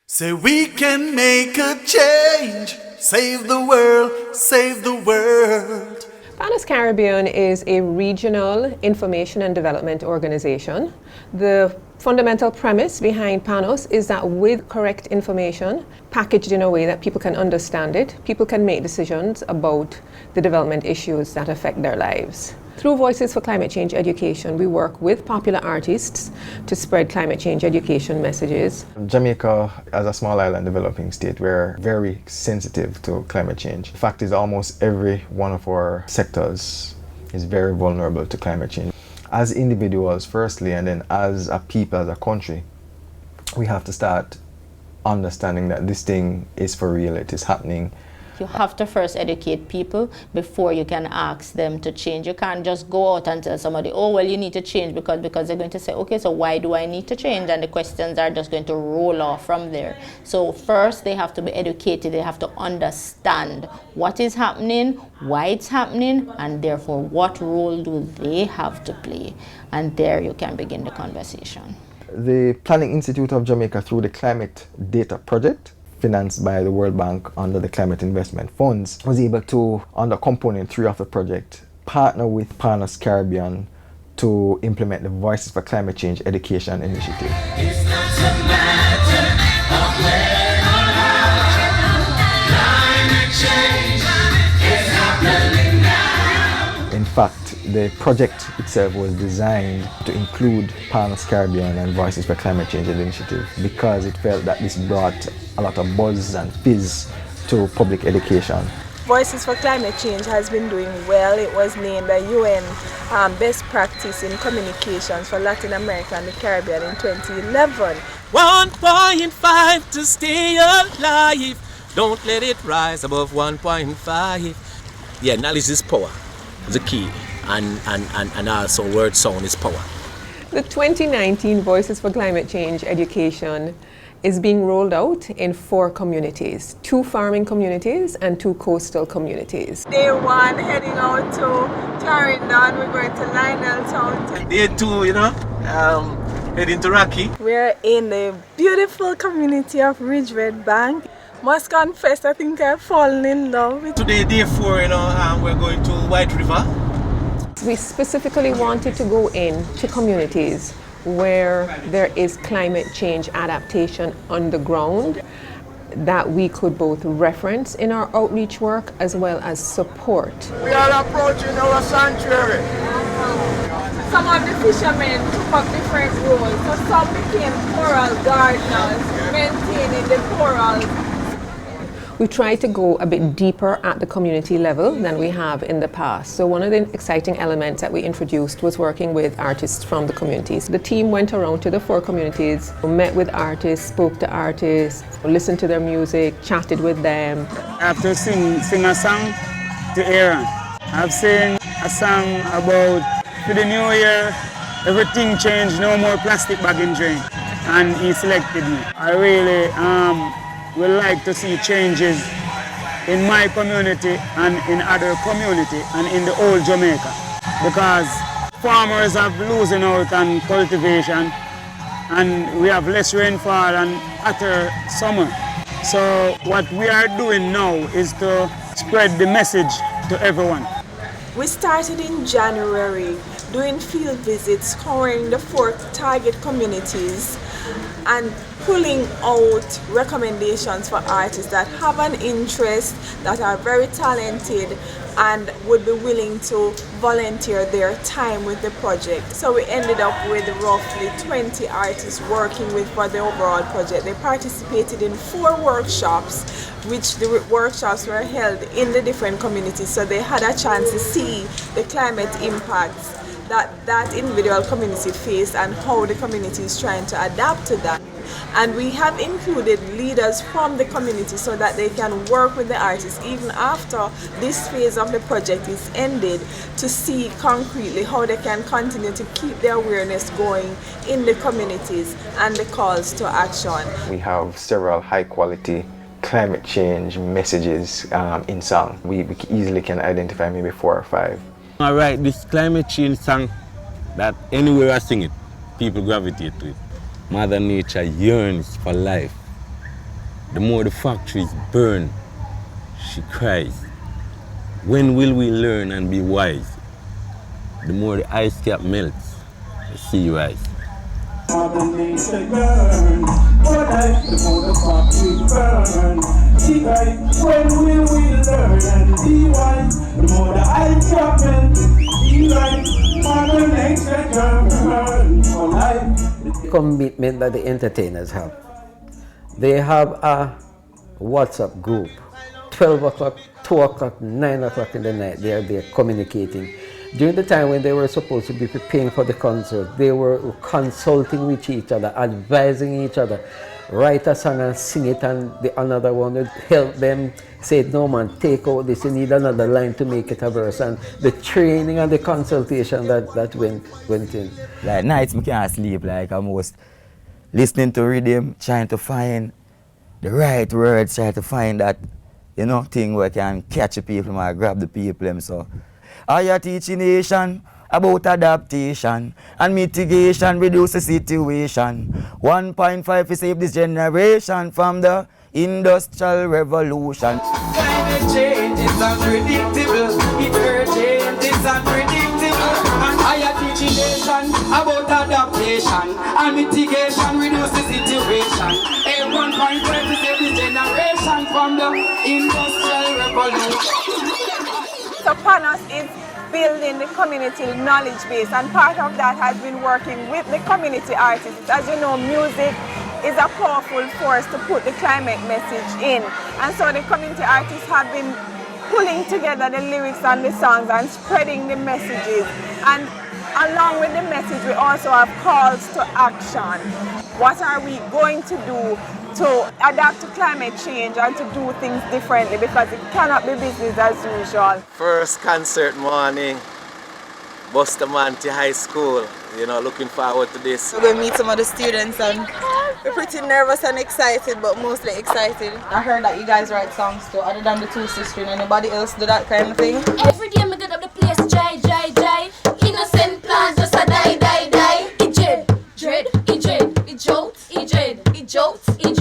Say we can make a change, save the world, save the world. Panos Caribbean is a regional information and development organization. The fundamental premise behind Panos is that with correct information, packaged in a way that people can understand it, people can make decisions about the development issues that affect their lives. Through Voices for Climate Change Education, we work with popular artists to spread climate change education messages. Jamaica, as a small island developing state, we're very sensitive to climate change. The fact is almost every one of our sectors is very vulnerable to climate change. As individuals, firstly, and then as a people, as a country, we have to start understanding that this thing is for real, it is happening. You have to first educate people before you can ask them to change. You can't just go out and tell somebody, oh, well, you need to change because they're going to say, okay, so why do I need to change? And the questions are just going to roll off from there. So first they have to be educated. They have to understand what is happening, why it's happening, and therefore what role do they have to play. And there you can begin the conversation. The Planning Institute of Jamaica, through the Climate Data Project, financed by the World Bank under the Climate Investment Funds, was able to, under Component 3 of the project, partner with Panos Caribbean to implement the Voices for Climate Change Education Initiative. It's not a matter of where or how. Climate change is happening now. In fact, the project itself was designed to include Panos Caribbean and Voices for Climate Change Initiative because it felt that this brought a lot of buzz and fizz to public education. Voices for Climate Change has been doing well. It was named a UN Best Practice in Communications for Latin America and the Caribbean in 2011. 1.5 to stay alive. Don't let it rise above 1.5. Yeah, knowledge is power. It's the key. And also word sound is power. The 2019 Voices for Climate Change Education is being rolled out in 4 communities, 2 farming communities and 2 coastal communities. Day 1, heading out to Clarendon, we're going to Lioneltown. Day 2, heading to Rocky. We're in the beautiful community of Ridgewood Bank. Must confess, I think I've fallen in love with. Today, day 4, we're going to White River. We specifically wanted to go into communities where there is climate change adaptation on the ground that we could both reference in our outreach work as well as support. We are approaching our sanctuary. Some of the fishermen took up different roles, so some became coral gardeners, maintaining the corals. We try to go a bit deeper at the community level than we have in the past. So one of the exciting elements that we introduced was working with artists from the communities. The team went around to the 4 communities, met with artists, spoke to artists, listened to their music, chatted with them. I have to sing a song to Aaron. I've sing a song about for the new year, everything changed, no more plastic bag in drain. And he selected me. I really would like to see changes in my community and in other community and in the whole Jamaica, because farmers are losing out on cultivation and we have less rainfall and hotter summer. So what we are doing now is to spread the message to everyone. We started in January doing field visits covering the 4 target communities and pulling out recommendations for artists that have an interest, that are very talented and would be willing to volunteer their time with the project. So we ended up with roughly 20 artists working with for the overall project. They participated in 4 workshops, which the workshops were held in the different communities, so they had a chance to see the climate impacts that individual community faced and how the community is trying to adapt to that. And we have included leaders from the community so that they can work with the artists even after this phase of the project is ended, to see concretely how they can continue to keep their awareness going in the communities and the calls to action. We have several high quality climate change messages in song. We easily can identify maybe 4 or 5. I write this climate change song that anywhere I sing it, people gravitate to it. Mother Nature yearns for life. the more the factories burn, she cries. When will we learn and be wise? The more the ice cap melts, the sea rise. The nation burn, the more the factories burn. She cried, when will we learn and be wise? The more the ice cap melts, she cried, Mother Nature burn for life. The commitment that the entertainers have. They have a WhatsApp group. 12 o'clock, 2 o'clock, 9 o'clock in the night, they are there communicating. During the time when they were supposed to be preparing for the concert, they were consulting with each other, advising each other. Write a song and sing it, and the another one would help them say, no man, take out this, you need another line to make it a verse. And the training and the consultation that went in. Like nights I can't sleep, like I'm almost listening to rhythm, trying to find the right words, trying to find that, thing where I can catch the people and grab the people. So I teach a nation about adaptation and mitigation, reduce the situation. 1.5 to save this generation from the industrial revolution. Climate change is unpredictable, it's urgent, it's unpredictable. And I teach a nation about adaptation and mitigation, reduce the situation. 1.5 to save this generation from the industrial revolution. So Panos is building the community knowledge base, and part of that has been working with the community artists. As you know, music is a powerful force to put the climate message in, and so the community artists have been pulling together the lyrics and the songs and spreading the messages. And along with the message, we also have calls to action. What are we going to do to adapt to climate change and to do things differently, because it cannot be business as usual. First concert morning, Bustamante High School. Looking forward to this. We're going to meet some of the students, and we're pretty nervous and excited, but mostly excited. I heard that you guys write songs too, other than the Two Sisters. Anybody else do that kind of thing? Every day I get up the place, jai. Innocent plans just a die. It dread, it jolts, it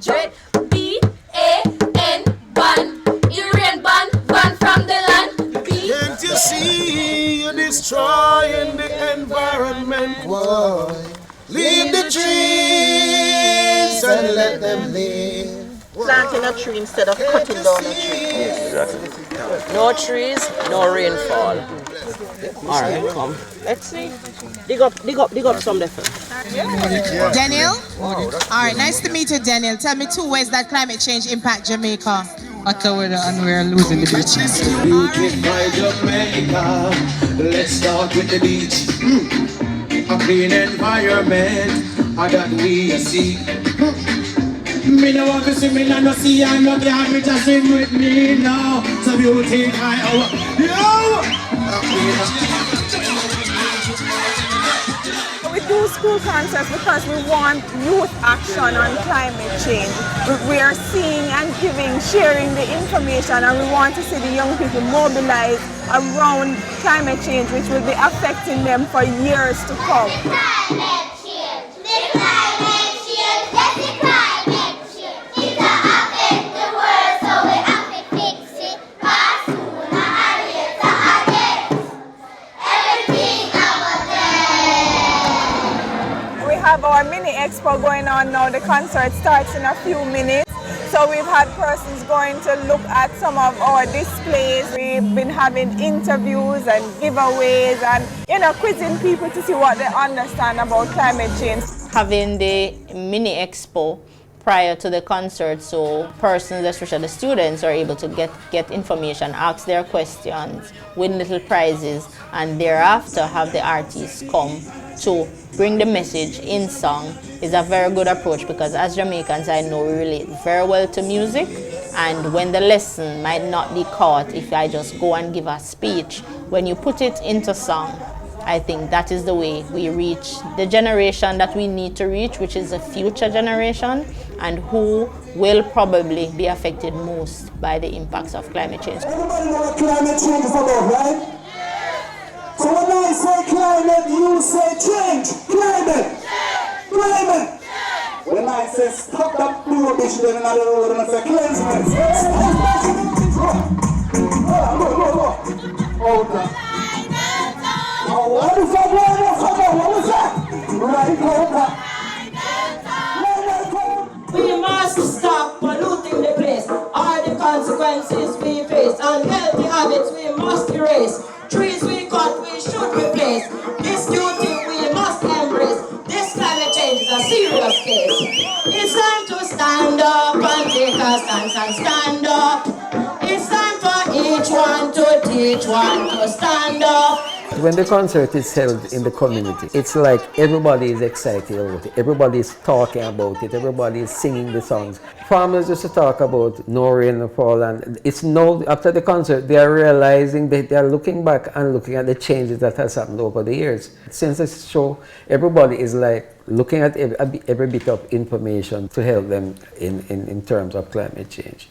dread. B-A-N, ban. Iran ban from the land. Can't you see you're destroying the environment? Whoa. Leave the trees and let them live. Planting a tree instead of cutting down a tree. Yes, exactly. No trees, no rainfall. Alright, come. Let's see. Dig up some different. Daniel? Alright, nice to meet you, Daniel. Tell me 2 ways that climate change impact Jamaica. Hotter weather and we're losing the beaches. Beautify Jamaica, let's start with the beach. A clean environment, that we see. Me no want to see me no see and no care me just sing with me now. So beautify our We do school concerts because we want youth action on climate change. We are seeing and sharing the information, and we want to see the young people mobilize around climate change, which will be affecting them for years to come. Our mini expo going on now. The concert starts in a few minutes. So we've had persons going to look at some of our displays. We've been having interviews and giveaways and quizzing people to see what they understand about climate change. Having the mini expo prior to the concert, so persons, especially the students, are able to get information, ask their questions, win little prizes, and thereafter have the artists come to bring the message in song is a very good approach, because as Jamaicans, I know we relate very well to music, and when the lesson might not be caught if I just go and give a speech, when you put it into song, I think that is the way we reach the generation that we need to reach, which is a future generation, and who will probably be affected most by the impacts of climate change. Everybody know what climate change is about, right? So when I say climate, you say change. Climate. When I like say stop that blue bitch then in the road and I say cleanse me. Hold on. Oh, what is that? What is that? Right, hold on. We must stop polluting the place. All the consequences we face. Unhealthy habits we must erase. Trees we cut we should replace. This duty we must embrace. This climate change is a serious case. It's time to stand up and take a stance and stand up. It's time for each one to teach one to stand up. When the concert is held in the community, it's like everybody is excited about it. Everybody is talking about it. Everybody is singing the songs. Farmers used to talk about no rain, no fall, and it's now, after the concert, they are realizing that they are looking back and looking at the changes that has happened over the years. Since this show, everybody is like looking at every bit of information to help them in terms of climate change.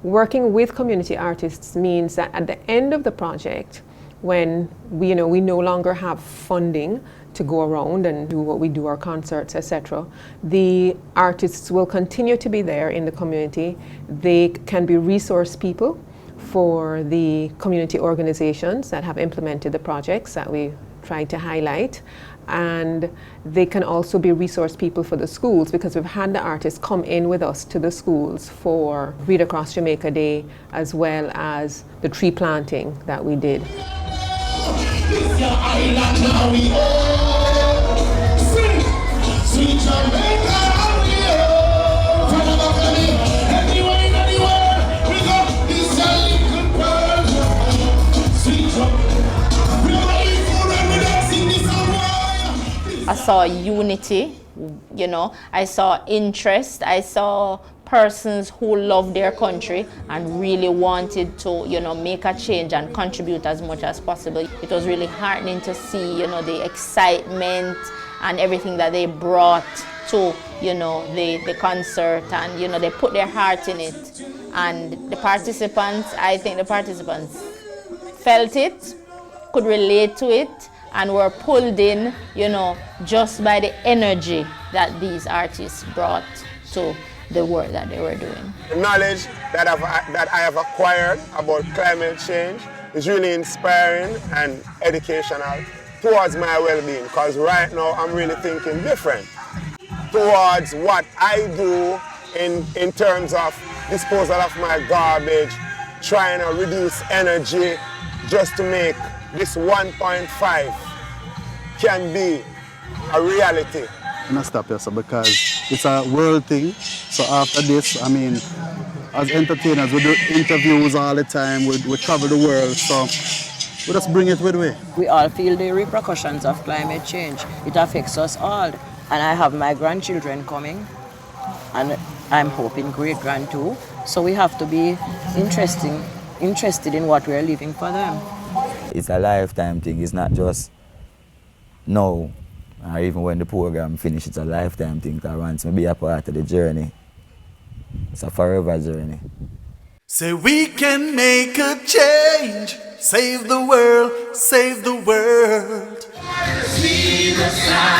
Working with community artists means that at the end of the project, when we no longer have funding to go around and do what we do, our concerts, etc., the artists will continue to be there in the community. They can be resource people for the community organizations that have implemented the projects that we tried to highlight. And they can also be resource people for the schools, because we've had the artists come in with us to the schools for Read Across Jamaica Day, as well as the tree planting that we did. This your island now we own. Sing, sweet Jamaica we own. From the balcony, anywhere in the world we go. This your little pearl. Sweet Jamaica, we are eating food and we don't sing this song. I saw unity, I saw interest, I saw persons who love their country and really wanted to, make a change and contribute as much as possible. It was really heartening to see, the excitement and everything that they brought to, the concert, and, they put their heart in it. And the participants, I think the participants felt it, could relate to it, and were pulled in, just by the energy that these artists brought to the work that they were doing. The knowledge that I have acquired about climate change is really inspiring and educational towards my well-being, because right now I'm really thinking different towards what I do in terms of disposal of my garbage, trying to reduce energy just to make this 1.5 can be a reality. I'm not stop here, so because it's a world thing. So after this, as entertainers, we do interviews all the time, we travel the world, so we just bring it with we. We all feel the repercussions of climate change. It affects us all. And I have my grandchildren coming, and I'm hoping great-grand too. So we have to be interested in what we're leaving for them. It's a lifetime thing. It's not just now, or even when the program finishes. It's a lifetime thing that wants me to be a part of the journey. It's a forever journey. Say we can make a change, save the world, save the world. See the sign.